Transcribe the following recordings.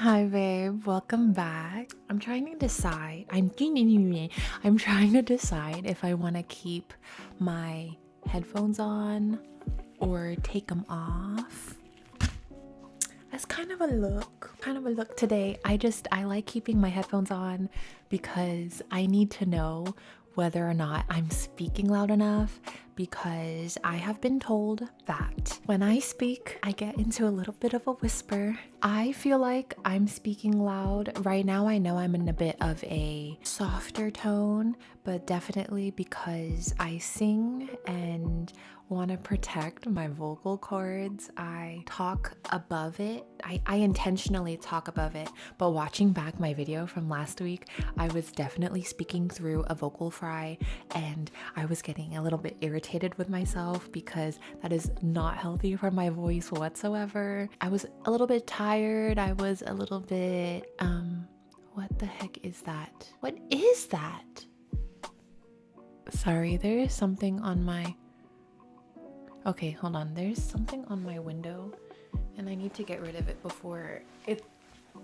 Hi babe, welcome back. I'm trying to decide. I'm trying to decide if I want to keep my headphones on or take them off. That's kind of a look today. I like keeping my headphones on because I need to know whether or not I'm speaking loud enough, because I have been told that when I speak, I get into a little bit of a whisper. I feel like I'm speaking loud. Right now, I know I'm in a bit of a softer tone, but definitely because I sing and want to protect my vocal cords, I talk above it. I intentionally talk above it, but watching back my video from last week, I was definitely speaking through a vocal fry, and I was getting a little bit irritated with myself because that is not healthy for my voice whatsoever. I was a little bit tired. I was a little bit, what the heck is that? What is that? Sorry, there is something on my. Okay, hold on. There's something on my window and I need to get rid of it before it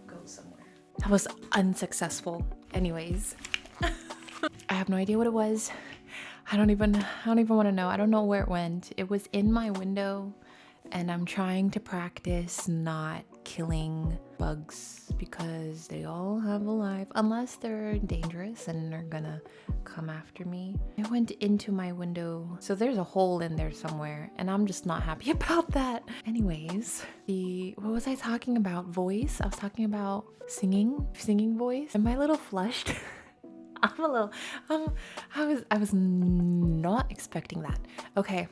goes somewhere. That was unsuccessful. Anyways, I have no idea what it was. I don't even want to know. I don't know where it went. It was in my window and I'm trying to practice not killing bugs because they all have a life, unless they're dangerous and they're gonna come after me. I went into my window, so there's a hole in there somewhere, and I'm just not happy about that. Anyways, what was I talking about? Voice? I was talking about singing voice. Am I a little flushed? I'm a little, I was not expecting that. Okay,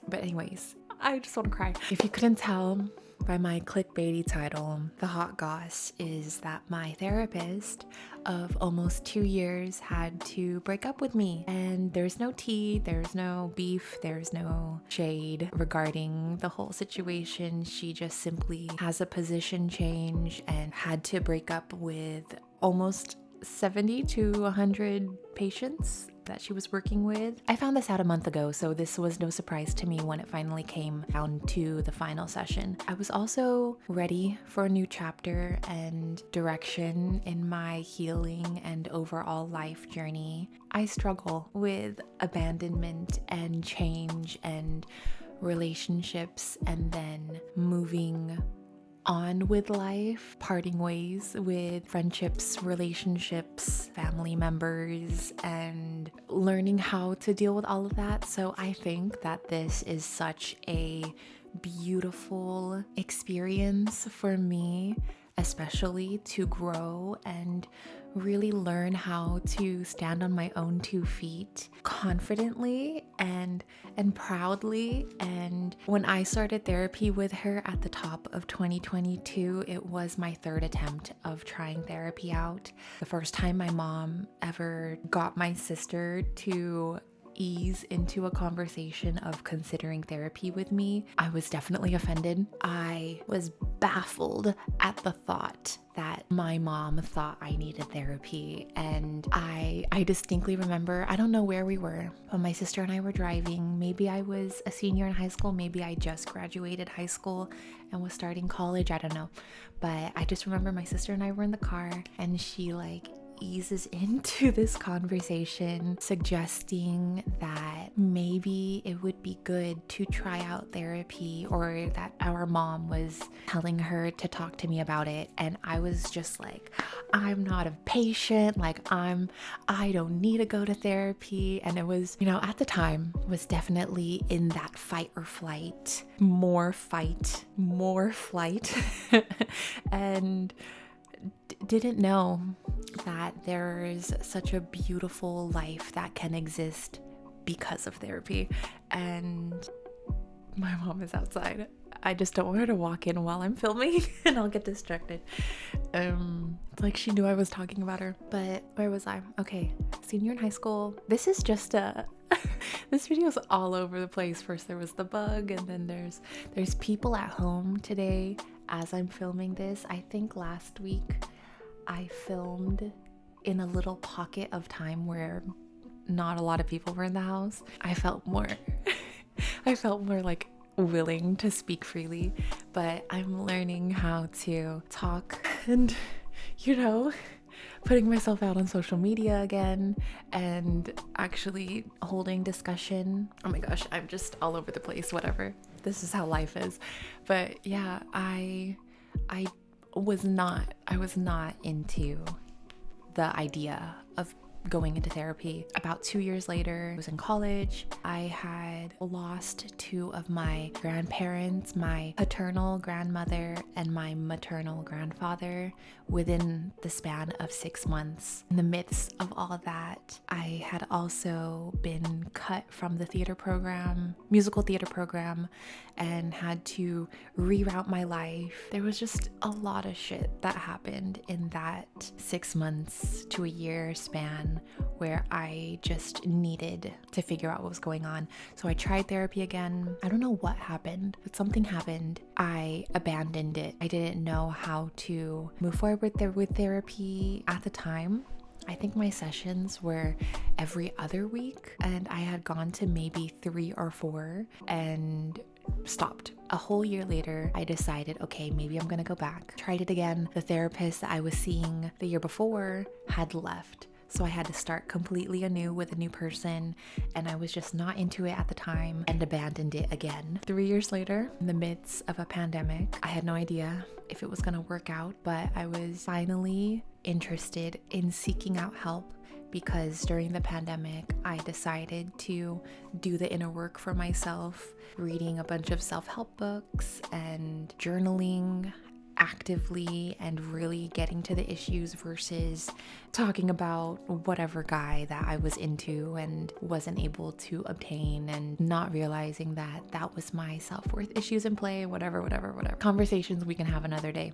but anyways, I just want to cry. If you couldn't tell by my clickbaity title, the hot goss is that my therapist of almost 2 years had to break up with me. And there's no tea, there's no beef, there's no shade regarding the whole situation. She just simply has a position change and had to break up with almost 70 to 100 patients that she was working with. I found this out a month ago, so this was no surprise to me when it finally came down to the final session. I was also ready for a new chapter and direction in my healing and overall life journey. I struggle with abandonment and change and relationships, and then moving on with life, parting ways with friendships, relationships, family members, and learning how to deal with all of that. So I think that this is such a beautiful experience for me, especially to grow and really learn how to stand on my own 2 feet confidently and proudly. And when I started therapy with her at the top of 2022, it was my 3rd attempt of trying therapy out. The first time my mom ever got my sister to ease into a conversation of considering therapy with me, I was definitely offended. I was baffled at the thought that my mom thought I needed therapy. And I distinctly remember, I don't know where we were, but my sister and I were driving. Maybe I was a senior in high school, maybe I just graduated high school and was starting college, I don't know. But I just remember my sister and I were in the car, and she eases into this conversation, suggesting that maybe it would be good to try out therapy, or that our mom was telling her to talk to me about it. And I was just like, I'm not a patient, I don't need to go to therapy. And it was, at the time, was definitely in that fight or flight, more fight, more flight. And didn't know that there's such a beautiful life that can exist because of therapy. And my mom is outside. I just don't want her to walk in while I'm filming and I'll get distracted. It's like she knew I was talking about her. But where was I? Okay, senior in high school. This is just this video's all over the place. First there was the bug, and then there's people at home today as I'm filming this. I think last week I filmed in a little pocket of time where not a lot of people were in the house. I felt more willing to speak freely, but I'm learning how to talk and, you know, putting myself out on social media again and actually holding discussion. Oh my gosh, I'm just all over the place, whatever. This is how life is. But yeah, I was not into the idea of going into therapy. About 2 years later, I was in college. I had lost two of my grandparents, my paternal grandmother and my maternal grandfather, within the span of 6 months. In the midst of all of that, I had also been cut from the theater program, musical theater program, and had to reroute my life. There was just a lot of shit that happened in that 6 months to a year span where I just needed to figure out what was going on. So I tried therapy again. I don't know what happened, but something happened. I abandoned it. I didn't know how to move forward with therapy at the time. I think my sessions were every other week, and I had gone to maybe 3 or 4 and stopped. A whole year later, I decided, okay, maybe I'm gonna go back. Tried it again. The therapist that I was seeing the year before had left. So I had to start completely anew with a new person, and I was just not into it at the time and abandoned it again. 3 years later, in the midst of a pandemic, I had no idea if it was gonna work out, but I was finally interested in seeking out help because during the pandemic, I decided to do the inner work for myself, reading a bunch of self-help books and journaling actively and really getting to the issues versus talking about whatever guy that I was into and wasn't able to obtain, and not realizing that that was my self-worth issues in play, whatever. Conversations we can have another day.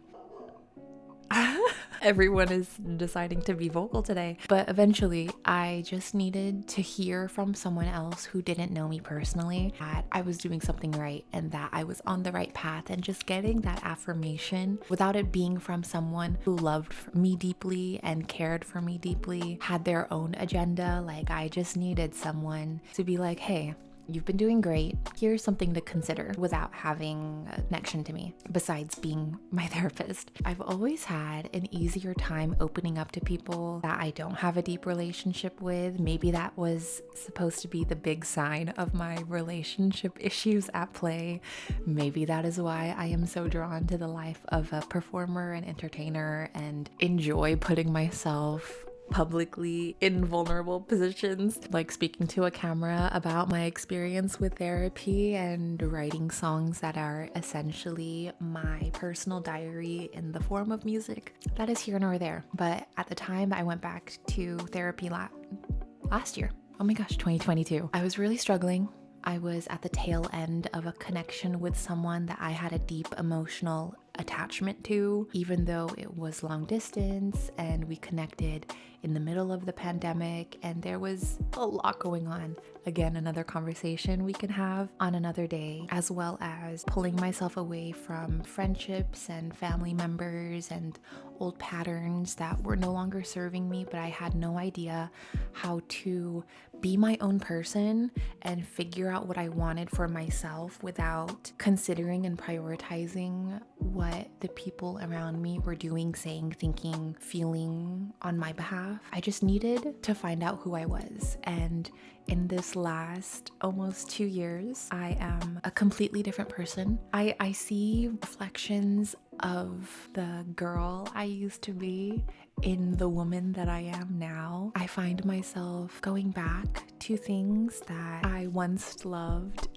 Everyone is deciding to be vocal today. But eventually, I just needed to hear from someone else who didn't know me personally that I was doing something right and that I was on the right path, and just getting that affirmation without it being from someone who loved me deeply and cared for me deeply, had their own agenda. Like, I just needed someone to be like, hey, you've been doing great. Here's something to consider, without having a connection to me besides being my therapist. I've always had an easier time opening up to people that I don't have a deep relationship with. Maybe that was supposed to be the big sign of my relationship issues at play. Maybe that is why I am so drawn to the life of a performer and entertainer and enjoy putting myself publicly in vulnerable positions, like speaking to a camera about my experience with therapy and writing songs that are essentially my personal diary in the form of music. That is here nor there. But at the time I went back to therapy last year, oh my gosh, 2022, I was really struggling. I was at the tail end of a connection with someone that I had a deep emotional attachment to, even though it was long distance and we connected in the middle of the pandemic and there was a lot going on. Again, another conversation we can have on another day, as well as pulling myself away from friendships and family members and old patterns that were no longer serving me, but I had no idea how to be my own person and figure out what I wanted for myself without considering and prioritizing what the people around me were doing, saying, thinking, feeling on my behalf. I just needed to find out who I was. And in this last almost 2 years, I am a completely different person. I see reflections of the girl I used to be in the woman that I am now. I find myself going back to things that I once loved.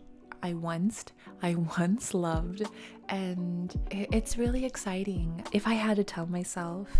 I once loved, and it's really exciting. If I had to tell myself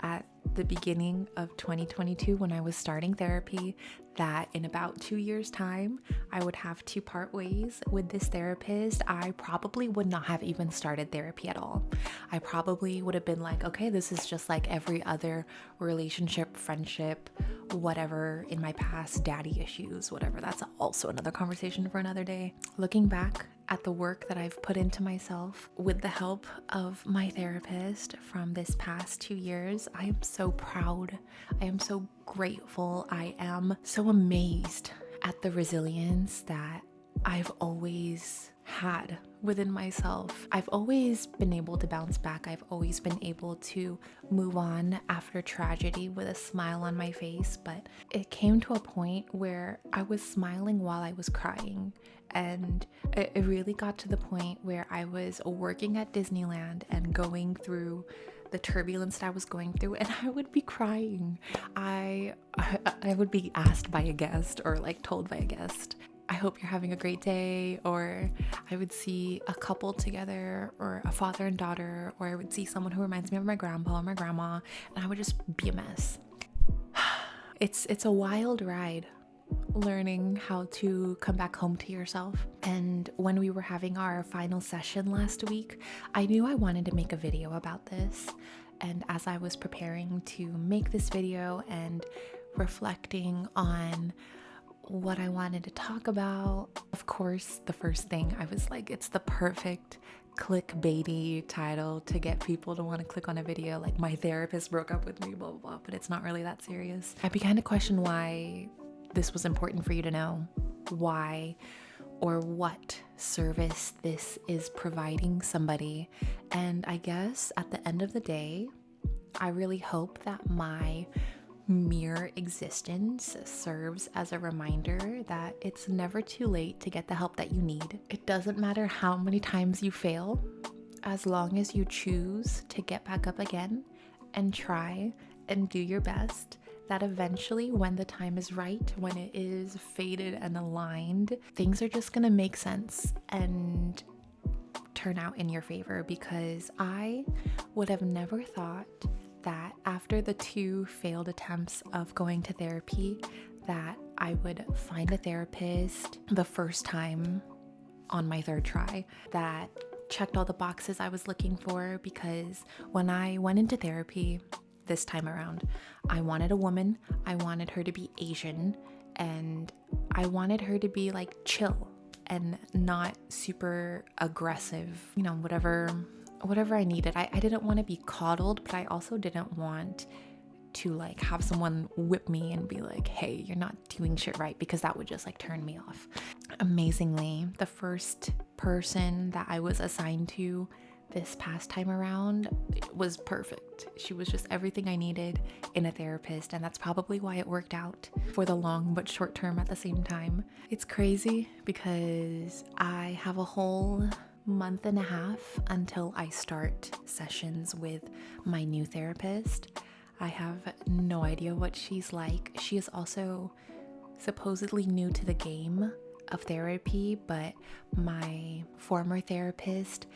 at the beginning of 2022 when I was starting therapy that in about 2 years' time I would have to part ways with this therapist, I probably would not have even started therapy at all. I probably would have been like, okay, this is just like every other relationship, friendship, whatever in my past, daddy issues, whatever. That's also another conversation for another day. Looking back at the work that I've put into myself with the help of my therapist from this past 2 years, I am so proud. I am so grateful. I am so amazed at the resilience that I've always had within myself. I've always been able to bounce back. I've always been able to move on after tragedy with a smile on my face, but it came to a point where I was smiling while I was crying. And it really got to the point where I was working at Disneyland and going through the turbulence that I was going through, and I would be crying. I would be asked by a guest, or like told by a guest, I hope you're having a great day, or I would see a couple together, or a father and daughter, or I would see someone who reminds me of my grandpa or my grandma, and I would just be a mess. It's a wild ride learning how to come back home to yourself. And when we were having our final session last week, I knew I wanted to make a video about this. And as I was preparing to make this video and reflecting on what I wanted to talk about, of course, the first thing I was like, it's the perfect clickbaity title to get people to want to click on a video, like my therapist broke up with me, blah, blah, blah, but it's not really that serious. I began to question why this was important for you to know, why or what service this is providing somebody. And I guess at the end of the day, I really hope that my mere existence serves as a reminder that it's never too late to get the help that you need. It doesn't matter how many times you fail, as long as you choose to get back up again and try and do your best, that eventually when the time is right, when it is fated and aligned, things are just gonna make sense and turn out in your favor. Because I would have never thought that after the 2 failed attempts of going to therapy, that I would find a therapist the first time on my 3rd try that checked all the boxes I was looking for. Because when I went into therapy this time around, I wanted a woman, I wanted her to be Asian, and I wanted her to be like chill and not super aggressive, you know, whatever I needed. I didn't want to be coddled, but I also didn't want to like have someone whip me and be like, hey, you're not doing shit right, because that would just like turn me off. Amazingly, the first person that I was assigned to this past time around was perfect. She was just everything I needed in a therapist, and that's probably why it worked out for the long but short term at the same time. It's crazy because I have a whole month and a half until I start sessions with my new therapist. I have no idea what she's like. She is also supposedly new to the game of therapy, but my former therapist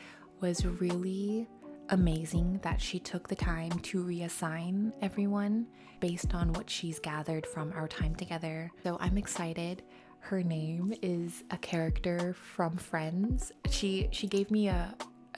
was really amazing that she took the time to reassign everyone based on what she's gathered from our time together. So I'm excited. Her name is a character from Friends. She gave me a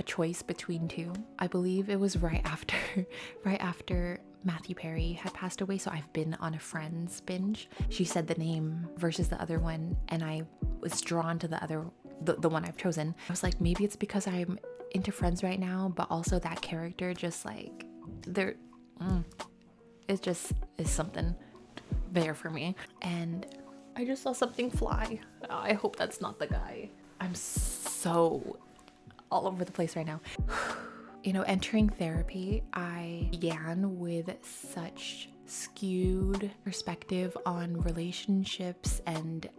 choice between 2. I believe it was right after Matthew Perry had passed away, so I've been on a Friends binge. She said the name versus the other one, and I was drawn to the one I've chosen. I was like, maybe it's because I'm into Friends right now, but also that character just like it just is something there for me. And I just saw something fly. I hope that's not the guy. I'm so all over the place right now. You know, entering therapy, I began with such skewed perspective on relationships and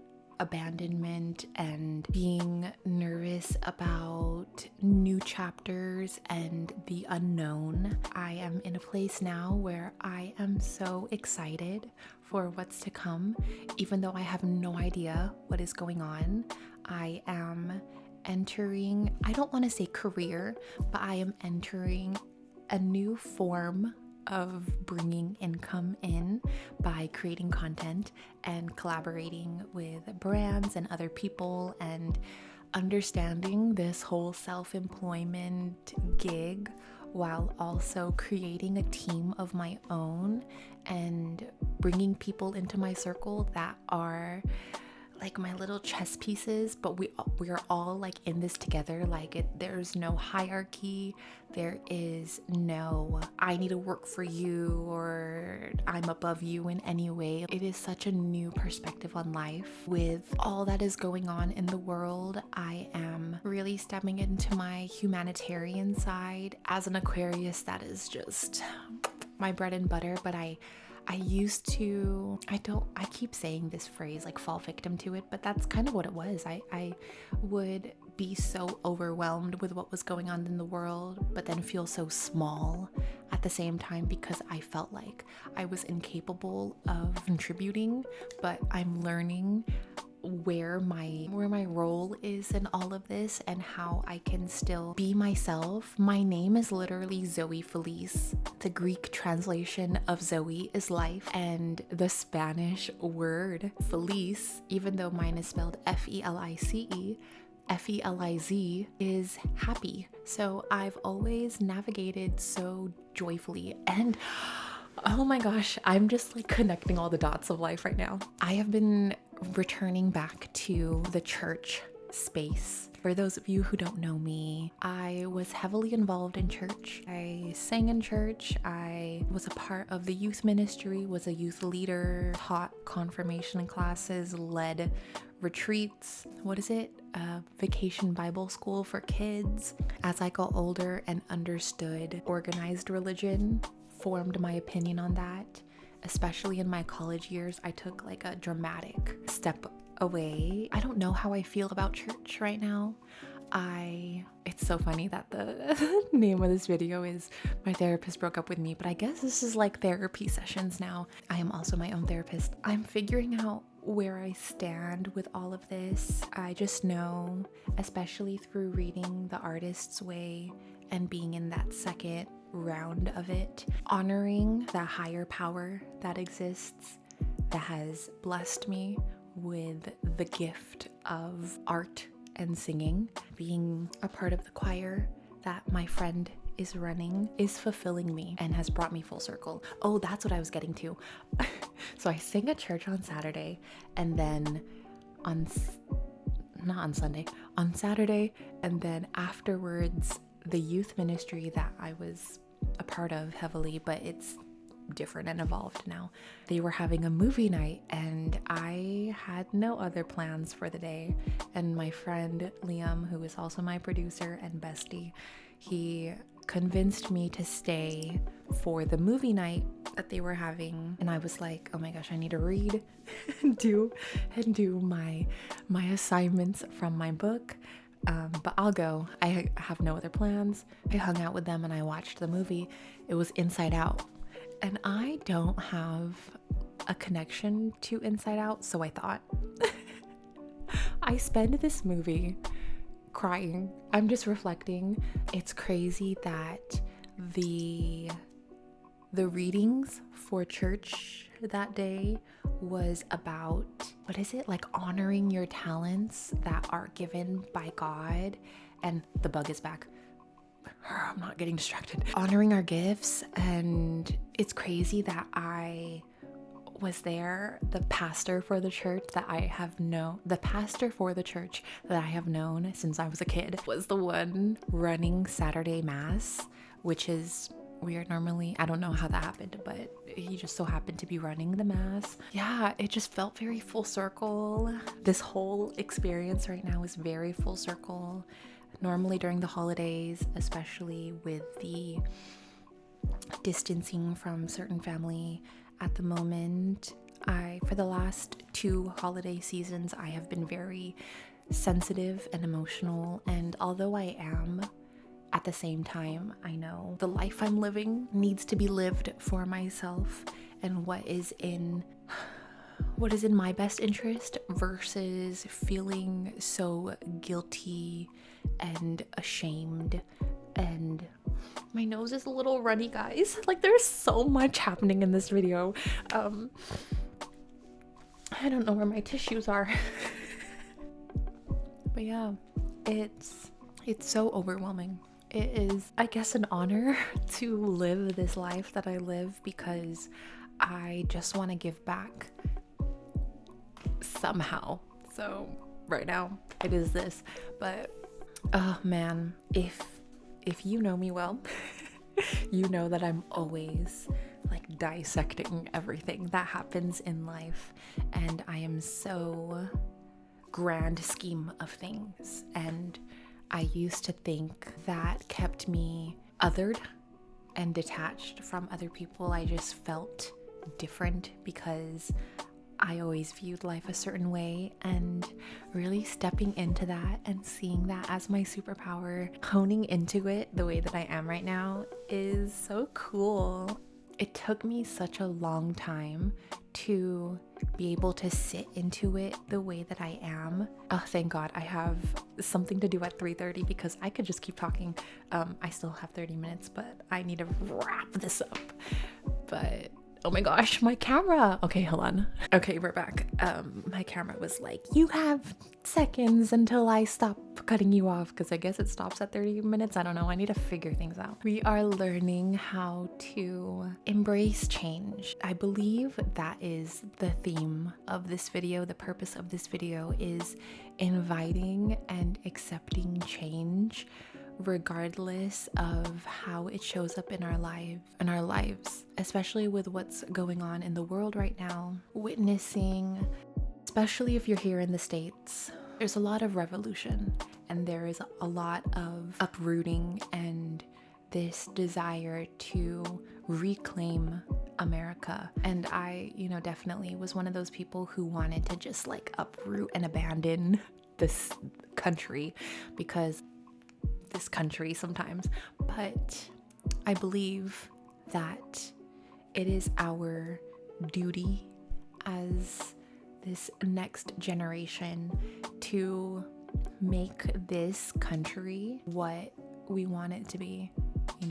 abandonment and being nervous about new chapters and the unknown. I am in a place now where I am so excited for what's to come, even though I have no idea what is going on. I am entering, I don't want to say career, but I am entering a new form of bringing income in by creating content and collaborating with brands and other people, and understanding this whole self-employment gig while also creating a team of my own and bringing people into my circle that are like my little chess pieces, but we are all like in this together. Like there's no hierarchy. There is no I need to work for you or I'm above you in any way. It is such a new perspective on life. With all that is going on in the world, I am really stepping into my humanitarian side. As an Aquarius, that is just my bread and butter, but I used to, I keep saying this phrase, like fall victim to it, but that's kind of what it was. I would be so overwhelmed with what was going on in the world, but then feel so small at the same time because I felt like I was incapable of contributing. But I'm learning where my role is in all of this and how I can still be myself. My name is literally Zoe Felice. The Greek translation of Zoe is life, and the Spanish word Felice, even though mine is spelled Felice, Feliz is happy. So I've always navigated so joyfully, and oh my gosh, I'm just like connecting all the dots of life right now. I have been returning back to the church space. For those of you who don't know me, I was heavily involved in church. I sang in church. I was a part of the youth ministry, was a youth leader, taught confirmation classes, led retreats. What is it? Vacation Bible school for kids. As I got older and understood organized religion, formed my opinion on that. Especially in my college years, I took like a dramatic step away. I don't know how I feel about church right now. It's so funny that the name of this video is My Therapist Broke Up With Me, but I guess this is like therapy sessions now. I am also my own therapist. I'm figuring out where I stand with all of this. I just know, especially through reading The Artist's Way and being in that second round of it, honoring the higher power that exists, that has blessed me with the gift of art and singing. Being a part of the choir that my friend is running is fulfilling me and has brought me full circle. Oh, that's what I was getting to. So I sang at church on Saturday, and then on Saturday, and then afterwards, the youth ministry that I was a part of heavily, but it's different and evolved now. They were having a movie night and I had no other plans for the day. And my friend Liam, who is also my producer and bestie, he convinced me to stay for the movie night that they were having. And I was like, oh my gosh, I need to read and do my assignments from my book. But I'll go. I have no other plans. I hung out with them and I watched the movie. It was Inside Out. And I don't have a connection to Inside Out, so I thought. I spend this movie crying. I'm just reflecting. It's crazy that the readings for church that day was about, what is it, like honoring your talents that are given by God. And the bug is back. I'm not getting distracted. Honoring our gifts. And it's crazy that I was there. The pastor for the church that I have known since I was a kid was the one running Saturday Mass, which is weird. Normally, I don't know how that happened, but he just so happened to be running the Mass. Yeah, it just felt very full circle. This whole experience right now is very full circle. Normally during the holidays, especially with the distancing from certain family at the moment, for the last 2 holiday seasons, I have been very sensitive and emotional. And although I am, at the same time, I know the life I'm living needs to be lived for myself and what is in my best interest versus feeling so guilty and ashamed. And my nose is a little runny, guys. Like, there's so much happening in this video. I don't know where my tissues are. But yeah, it's so overwhelming. It is, I guess, an honor to live this life that I live because I just want to give back somehow. So right now it is this. But oh man, if you know me well, you know that I'm always like dissecting everything that happens in life, and I am so grand scheme of things. And I used to think that kept me othered and detached from other people. I just felt different because I always viewed life a certain way, and really stepping into that and seeing that as my superpower, honing into it the way that I am right now is so cool. It took me such a long time to be able to sit into it the way that I am. Oh, thank God I have something to do at 3:30 because I could just keep talking. I still have 30 minutes, but I need to wrap this up. But oh my gosh, my camera. Okay, hold on. Okay, we're back. My camera was like, you have seconds until I stop cutting you off, because I guess it stops at 30 minutes. I don't know. I need to figure things out. We are learning how to embrace change. I believe that is the theme of this video. The purpose of this video is inviting and accepting change, regardless of how it shows up in our lives, especially with what's going on in the world right now. Witnessing, especially if you're here in the States, there's a lot of revolution, and there is a lot of uprooting and this desire to reclaim America. And I, definitely was one of those people who wanted to just like uproot and abandon this country, because this country sometimes, but I believe that it is our duty as this next generation to make this country what we want it to be, Good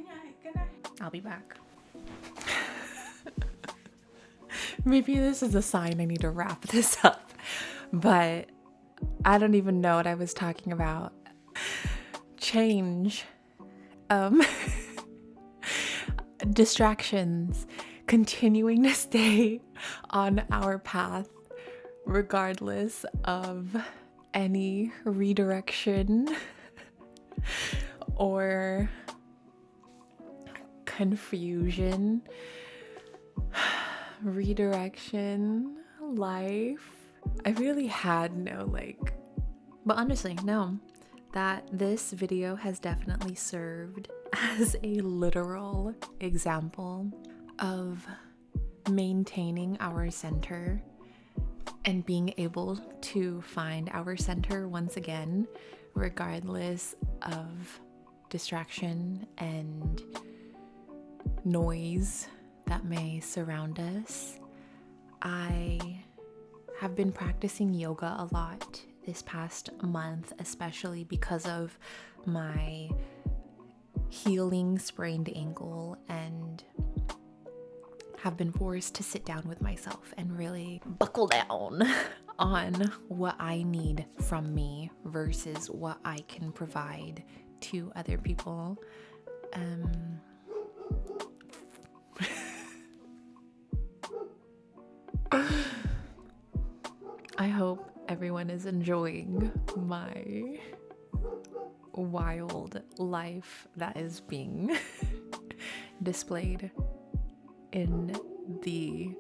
night. I'll be back. Maybe this is a sign I need to wrap this up, but I don't even know what I was talking about. Change. Distractions. Continuing to stay on our path regardless of any redirection or confusion. Redirection, life. I really had no but honestly, no, that this video has definitely served as a literal example of maintaining our center and being able to find our center once again, regardless of distraction and noise that may surround us. I have been practicing yoga a lot this past month, especially because of my healing sprained ankle, and have been forced to sit down with myself and really buckle down on what I need from me versus what I can provide to other people. I hope everyone is enjoying my wild life that is being displayed in the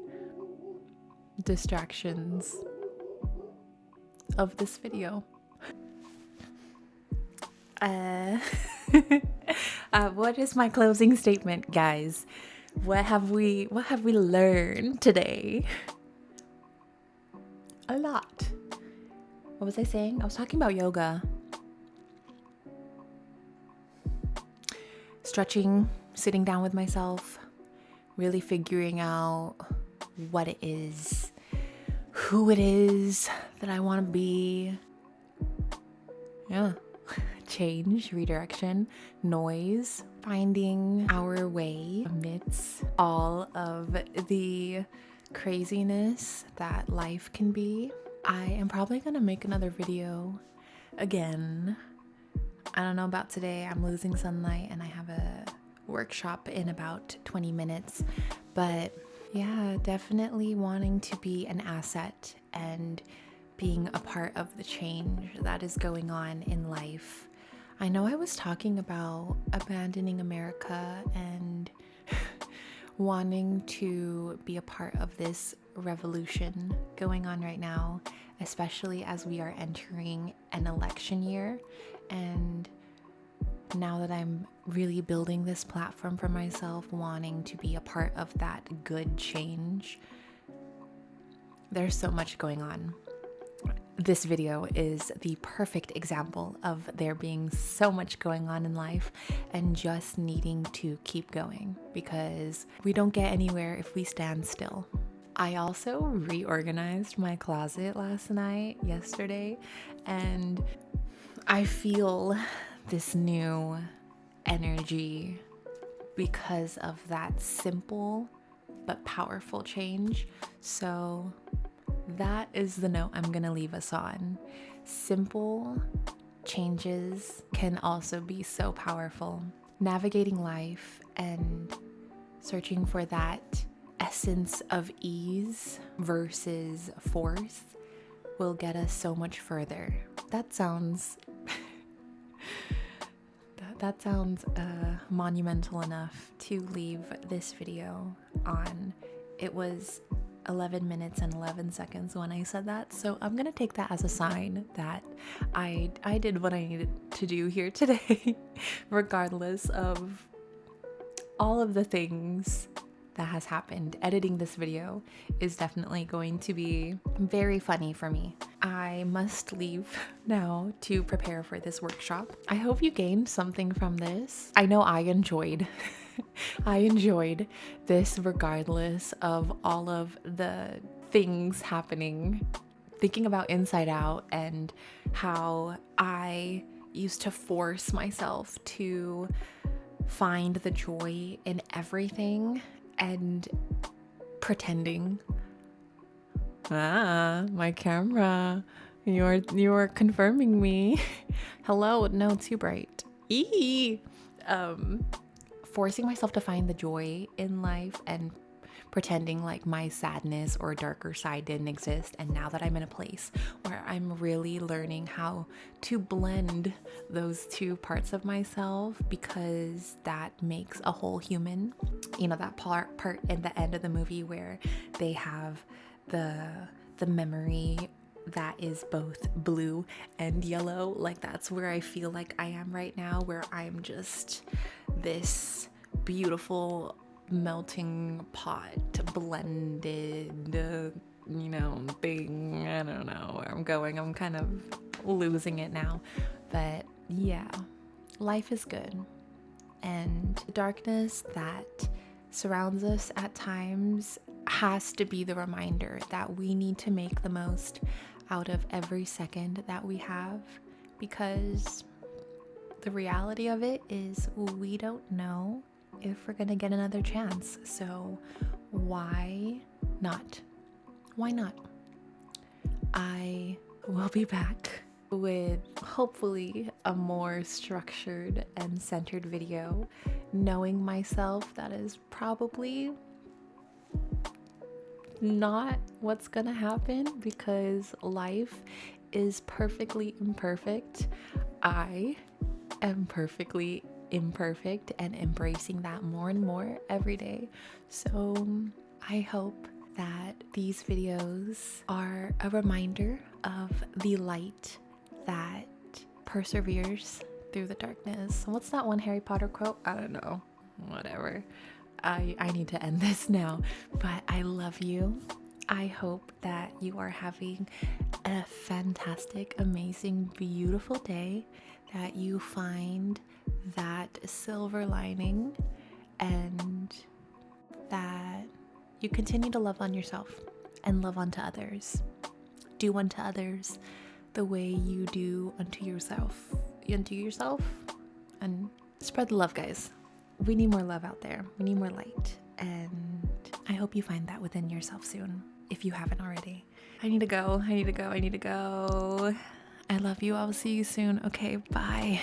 distractions of this video. What is my closing statement, guys? What have we learned today? A lot. What was I saying? I was talking about yoga. Stretching, sitting down with myself, really figuring out what it is, who it is that I want to be. Yeah. Change, redirection, noise, finding our way amidst all of the craziness that life can be. I am probably gonna make another video again. I don't know about today. I'm losing sunlight and I have a workshop in about 20 minutes. But Yeah, definitely wanting to be an asset and being a part of the change that is going on in life. I know I was talking about abandoning America and wanting to be a part of this revolution going on right now, especially as we are entering an election year. And now that I'm really building this platform for myself, wanting to be a part of that good change, there's so much going on. This video is the perfect example of there being so much going on in life and just needing to keep going, because we don't get anywhere if we stand still. I also reorganized my closet yesterday, and I feel this new energy because of that simple but powerful change. So that is the note I'm gonna leave us on. Simple changes can also be so powerful. Navigating life and searching for that essence of ease versus force will get us so much further. That sounds that sounds monumental enough to leave this video on. It was 11 minutes and 11 seconds when I said that, so I'm gonna take that as a sign that I did what I needed to do here today, regardless of all of the things that has happened. Editing this video is definitely going to be very funny for me. I must leave now to prepare for this workshop. I hope you gained something from this. I know I enjoyed this regardless of all of the things happening. Thinking about Inside Out and how I used to force myself to find the joy in everything and pretending. My camera. You're confirming me. Hello, no, too bright. Forcing myself to find the joy in life and pretending like my sadness or darker side didn't exist. And now that I'm in a place where I'm really learning how to blend those two parts of myself, because that makes a whole human. You know, that part in the end of the movie where they have the memory that is both blue and yellow. Like, that's where I feel like I am right now, where I'm just this beautiful melting pot blended thing. I don't know where I'm going. I'm kind of losing it now, but yeah, life is good, and the darkness that surrounds us at times has to be the reminder that we need to make the most out of every second that we have, because the reality of it is we don't know if we're gonna get another chance. So why not? Why not? I will be back with hopefully a more structured and centered video. Knowing myself, that is probably not what's gonna happen, because life is perfectly imperfect. I am perfectly imperfect and embracing that more and more every day. So I hope that these videos are a reminder of the light that perseveres through the darkness. What's that one Harry Potter quote? I don't know. Whatever. I need to end this now, but I love you. I hope that you are having a fantastic, amazing, beautiful day, that you find that silver lining, and that you continue to love on yourself and love unto others. Do unto others the way you do unto yourself. And spread the love, guys. We need more love out there. We need more light. And I hope you find that within yourself soon, if you haven't already. I need to go. I love you. I'll see you soon. Okay, bye.